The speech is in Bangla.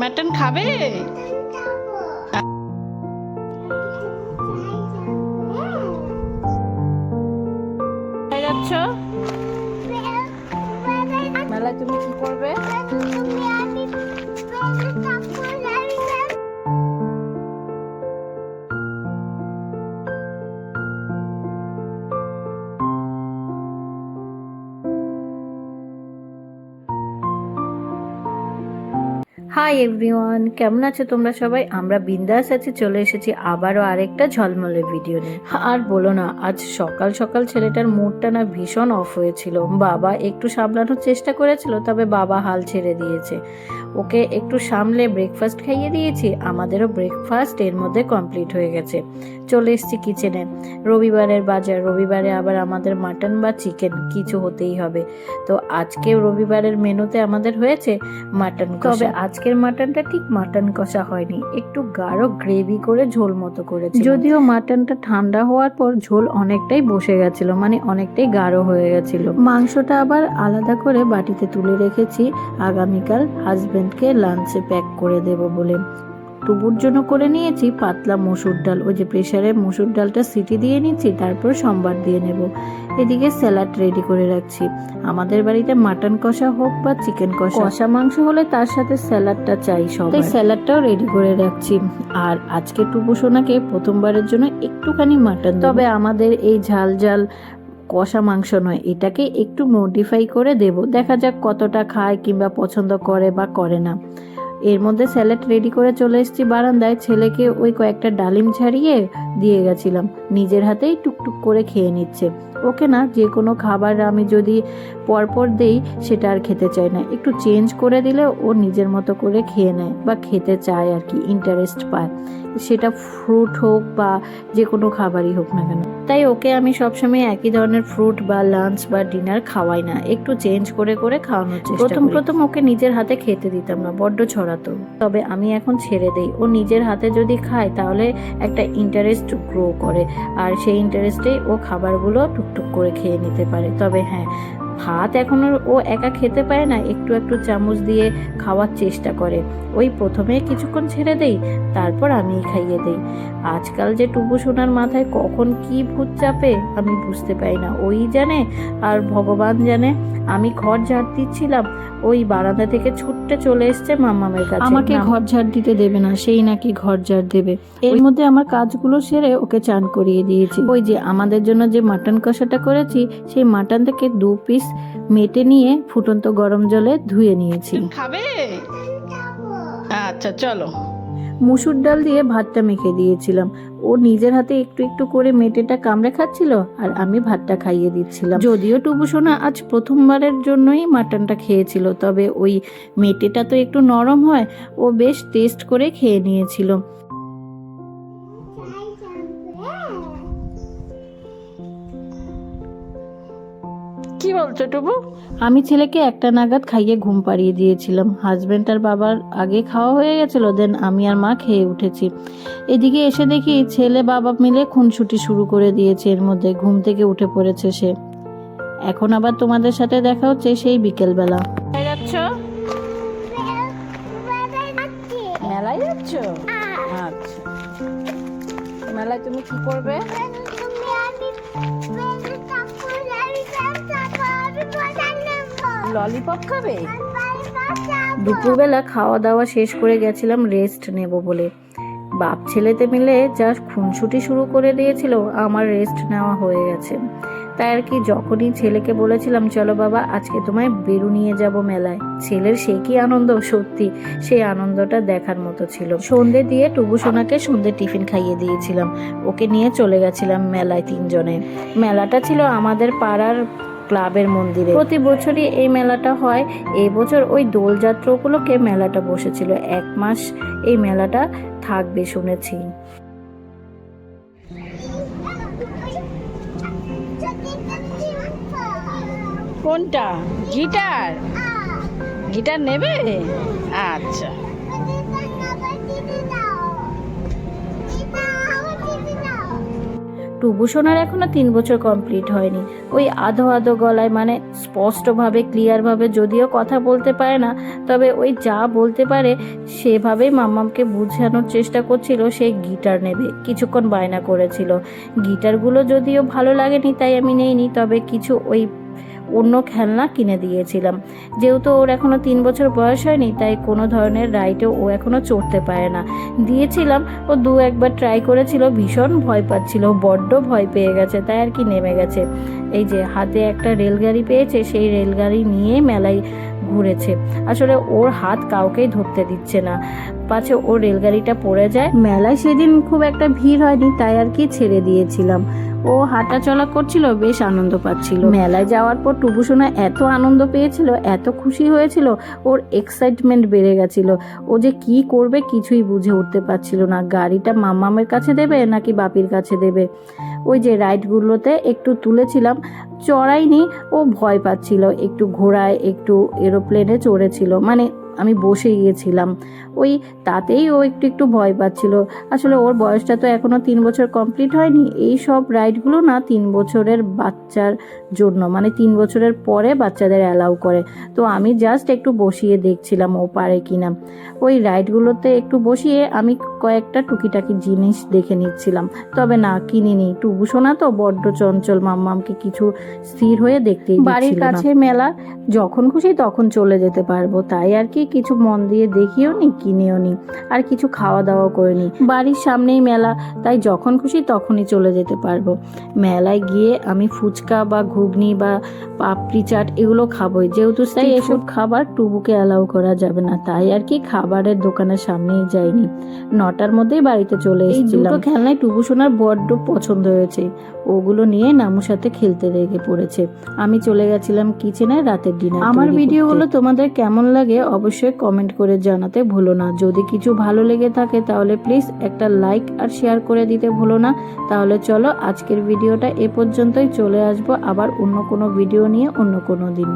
মাটন খাবে? যাচ্ছ মেলায়, তুমি কি করবে? হাই এভরিওয়ান, কেমন আছো তোমরা সবাই? আমরা বিন্দাস আছি, চলে এসেছি আবারও আরেকটা ঝলমলে ভিডিও নিয়ে। আর বলো না, আজ সকাল সকাল ছেলেটার মুডটা না ভীষণ অফ হয়েছিল। বাবা একটু সামলানোর চেষ্টা করেছিল, তবে বাবা হাল ছেড়ে দিয়েছে। ওকে একটু সামলে ব্রেকফাস্ট খাইয়ে দিয়েছি, আমাদেরও ব্রেকফাস্ট এর মধ্যে কমপ্লিট হয়ে গেছে। চলে এসেছি কিচেনে। রবিবারের বাজার, রবিবারে আবার আমাদের মাটন বা চিকেন কিছু হতেই হবে। তো আজকে রবিবারের মেনুতে আমাদের হয়েছে মাটন। তবে আজকের মাটনটা ঠিক মাটন কষা হয়নি, একটু গাঢ় গ্রেভি করে ঝোল মতো করেছে। যদিও মাটনটা ঠান্ডা হওয়ার পর ঝোল অনেকটাই বসে গেছিল, মানে অনেকটাই গাঢ় হয়ে গেছিল। মাংসটা আবার আলাদা করে বাটিতে তুলে রেখেছি, আগামীকাল হাজবেন্ডকে লাঞ্চে প্যাক করে দেব বলে। টুবুর জন্য করে নিয়েছি পাতলা মসুর ডাল, ওই যে প্রেসারে মসুর ডালটা সিটি দিয়ে নিচ্ছি, তারপর সম্বার দিয়ে নেব। এদিকে স্যালাড রেডি করে রাখছি। আমাদের বাড়িতে মাটন কষা হোক বা চিকেন কষা মাংস হলে তার সাথে স্যালাডটা চাই সব, তাই স্যালাডটাও রেডি করে রাখছি। আর আজকে টুবু সোনাকে প্রথমবারের জন্য একটুখানি মাটন, তবে আমাদের এই ঝাল ঝাল কষা মাংস নয়, এটাকে একটু মডিফাই করে দেব। দেখা যাক কতটা খায় কিংবা পছন্দ করে বা করে না। এর মধ্যে স্যালাড রেডি করে চলে এসেছি বারান্দায়। ছেলেকে ওই কয়েকটা ডালিম ছাড়িয়ে দিয়ে গেছিলাম, নিজের হাতেই টুকটুক করে খেয়ে নিচ্ছে। ওকে না যে কোনো খাবার আমি যদি পরপর দেই সেটা আর খেতে চায় না, একটু চেঞ্জ করে দিলে ও নিজের মতো করে খেয়ে নেয় বা খেতে চায় আর কি, ইন্টারেস্ট পায়। সেটা ফ্রুট হোক বা যে কোনো খাবারই হোক না কেন। তাই ওকে আমি সবসময় একই ধরনের ফ্রুট বা লাঞ্চ বা ডিনার খাওয়াই না, একটু চেঞ্জ করে করে খাওয়ানোর চেষ্টা করি। প্রথম ওকে নিজের হাতে খেতে দিতাম না, বড্ড ছড়াতো। তবে আমি এখন ছেড়ে দেই। ও নিজের হাতে যদি খায় তাহলে একটা ইন্টারেস্ট গ্রো করে, আর সেই ইন্টারেস্টেই ও খাবারগুলো টুকটুক করে খেয়ে নিতে পারে। তবে হ্যাঁ, ভাত এখনো ও একা খেতে পারে না, একটু একটু চামচ দিয়ে খাওয়ার চেষ্টা করে। ওই প্রথমে কিছুক্ষণ ছেড়ে দেই, তারপর আমি খাইয়ে দেই। আজকাল যে টুবু সোনার মাথায় কখন কি ভূত চাপে আমি বুঝতে পারি না, ওই জানে আর ভগবান জানে। আমি ঘর ঝাড় দিচ্ছিলাম, ওই বারান্দা থেকে ছুটতে চলে এসছে মাম্মামের কাছে। আমাকে ঘর ঝাড় দিতে দেবে না, সেই নাকি ঘর ঝাড় দেবে। এর মধ্যে আমার কাজগুলো সেরে ওকে চান করিয়ে দিয়েছি। ওই যে আমাদের জন্য যে মাটন কষাটা করেছি, সেই মাটন থেকে 2 পিস মেটে নিয়ে ফুটন্ত গরম জলে ধুয়ে নিয়েছি। খাবে? আচ্ছা চলো। মুসুর ডাল দিয়ে ভাতটা মেখে দিয়েছিলাম। ও নিজের হাতে একটু একটু করে মেটেটা কামড়ে খাচ্ছিল, আর আমি ভাতটা খাইয়ে দিচ্ছিলাম। যদিও টুবু সোনা আজ প্রথমবারের জন্যই মাটনটা খেয়েছিল, তবে ওই মেটেটা তো একটু নরম হয়, ও বেশ টেস্ট করে খেয়ে নিয়েছিল। কি বলছো টুবু? আমি ছেলেকে 1টা নাগাদ খাইয়ে ঘুম পাড়িয়ে দিয়েছিলাম। হাজবেন্ড আর বাবার আগে খাওয়া হয়ে গেছিল, দেন আমি আর মা খেয়ে উঠেছি। এদিকে এসে দেখি ছেলে বাবা মিলে খুনসুটি শুরু করে দিয়েছে, এর মধ্যে ঘুম থেকে উঠে পড়েছে সে। এখন আবার তোমাদের সাথে দেখা হচ্ছে সেই বিকেলবেলা। যাচ্ছ মেলায়? যাচ্ছ? আচ্ছা, মেলায় তুমি কি করবে? ললিপপ খাবে? দুপুরবেলা খাওয়া দাওয়া শেষ করে গেছিলাম রেস্ট নেব বলে। বাপ ছেলেতে মিলে যা খুনসুটি শুরু করে দিয়েছিল, আমার রেস্ট নেওয়া হয়ে গেছে। তাই আর কি, যখনই ছেলেকে বলেছিলাম চলো বাবা আজকে তোমায় বেরু নিয়ে যাব মেলায়, ছেলের সে কি আনন্দ, সত্যি সেই আনন্দটা দেখার মতো ছিল। সন্ধে দিয়ে টুবু সোনাকে সন্ধে টিফিন খাইয়ে দিয়েছিলাম, ওকে নিয়ে চলে গেছিলাম মেলায় 3 জনে। মেলাটা ছিল আমাদের পাড়ার ক্লাবের মন্দিরে। প্রতি বছরই এই মেলাটা হয়। এই বছর ওই দোলযাত্রা উপলক্ষে মেলাটা বসেছিল। 1 মাস এই মেলাটা থাকবে শুনেছি। কোনটা? গিটার? গিটার নেবে? আচ্ছা। টুবু সোনার এখনো 3 বছর কমপ্লিট হয়নি। ওই আধো আধো গলায়, মানে স্পষ্টভাবে ক্লিয়ারভাবে যদিও কথা বলতে পারে না, তবে ওই যা বলতে পারে সেভাবেই মাম্মামকে বোঝানোর চেষ্টা করছিল সে গিটার নেবে। কিছুক্ষণ বায়না করেছিল। গিটারগুলো যদিও ভালো লাগেনি তাই আমি নেইনি, তবে কিছু ওই অন্য খেলনা কিনে দিয়েছিলাম। যেহেতু ওর এখনও 3 বছর বয়স হয়নি তাই কোনো ধরনের রাইডে ও এখনও চড়তে পারে না। দিয়েছিলাম, ও 2-1বার ট্রাই করেছিল, ভীষণ ভয় পাচ্ছিল, বড্ড ভয় পেয়ে গেছে, তাই আর কি নেমে গেছে। এই যে হাতে একটা রেলগাড়ি পেয়েছে, সেই রেলগাড়ি নিয়ে মেলায় ঘুরেছে। আসলে ওর হাত কাউকেই ধরতে দিচ্ছে না, পাছে ওর রেলগাড়িটা পড়ে যায়। মেলায় সেদিন খুব একটা ভিড় হয়নি তাই আর কি ছেড়ে দিয়েছিলাম। ও হাঁটা চলা করছিল, বেশ আনন্দ পাচ্ছিল। মেলায় যাওয়ার পর টুবু সোনা এত আনন্দ পেয়েছিল, এত খুশি হয়েছিল, ওর এক্সাইটমেন্ট বেড়ে গেছিল। ও যে কি করবে কিছুই বুঝে উঠতে পারছিল না। গাড়িটা মাম্মামের কাছে দেবে নাকি বাপির কাছে দেবে। ওই যে রাইডগুলোতে একটু তুলেছিলাম, চড়াইনি, ও ভয় পাচ্ছিল। একটু ঘোড়ায় একটু এরোপ্লেনে চড়েছিল, মানে আমি বসে গিয়েছিলাম, ওই তাতেই ও একটু একটু ভয় পাচ্ছিল। আসলে ওর বয়সটা তো এখনও 3 বছর কমপ্লিট হয়নি। এই সব রাইডগুলো না 3 বছরের বাচ্চার জন্য, মানে 3 বছরের পরে বাচ্চাদের অ্যালাউ করে। তো আমি জাস্ট একটু বসিয়ে দেখছিলাম ও পারে কিনা। ওই রাইডগুলোতে একটু বসিয়ে আমি কয়েকটা টুকিটাকি জিনিস দেখে নিচ্ছিলাম, তবে না কিনিনি। টুবু সোনা তো বড্ড চঞ্চল, মাম্মামকে কিছু স্থির হয়ে দেখতেই দিচ্ছিল না। বাড়ির কাছে মেলা, যখন খুশি তখন চলে যেতে পারবো, তাই আর কি কিছু মন দিয়ে দেখিও নি, কিনেও নি, আর কিছু খাওয়া দাওয়া করে নি। বাড়ির সামনেই মেলা, তাই যখন খুশি তখনই চলে যেতে পারবো। মেলায় গিয়ে আমি ফুচকা বা ঘুগনি বা পাপড়ি চাট এগুলো খাবোই, যেহেতু তাই এসব খাবার টুবুকে অ্যালাউ করা যাবে না, তাই আর কি খাবারের দোকানের সামনেই যাইনি। 9টার মধ্যেই বাড়িতে চলে এসেছিলাম। এই দুটো খেলনায় টুবু সোনার বড্ড পছন্দ হয়েছে, ওগুলো নিয়ে নামুর সাথে খেলতে লেগে পড়েছে। আমি চলে গেছিলাম কিচেনে রাতের ডিনার। আমার ভিডিওগুলো তোমাদের কেমন লাগে অবশ্যই কমেন্ট করে জানাতে ভুলো না। যদি কিছু ভালো লেগে থাকে তাহলে প্লিজ একটা লাইক আর শেয়ার করে দিতে ভুলো না। তাহলে চলো আজকের ভিডিওটা এ পর্যন্তই, চলে আসবো আবার অন্য কোনো ভিডিও নিয়ে অন্য কোনো দিন।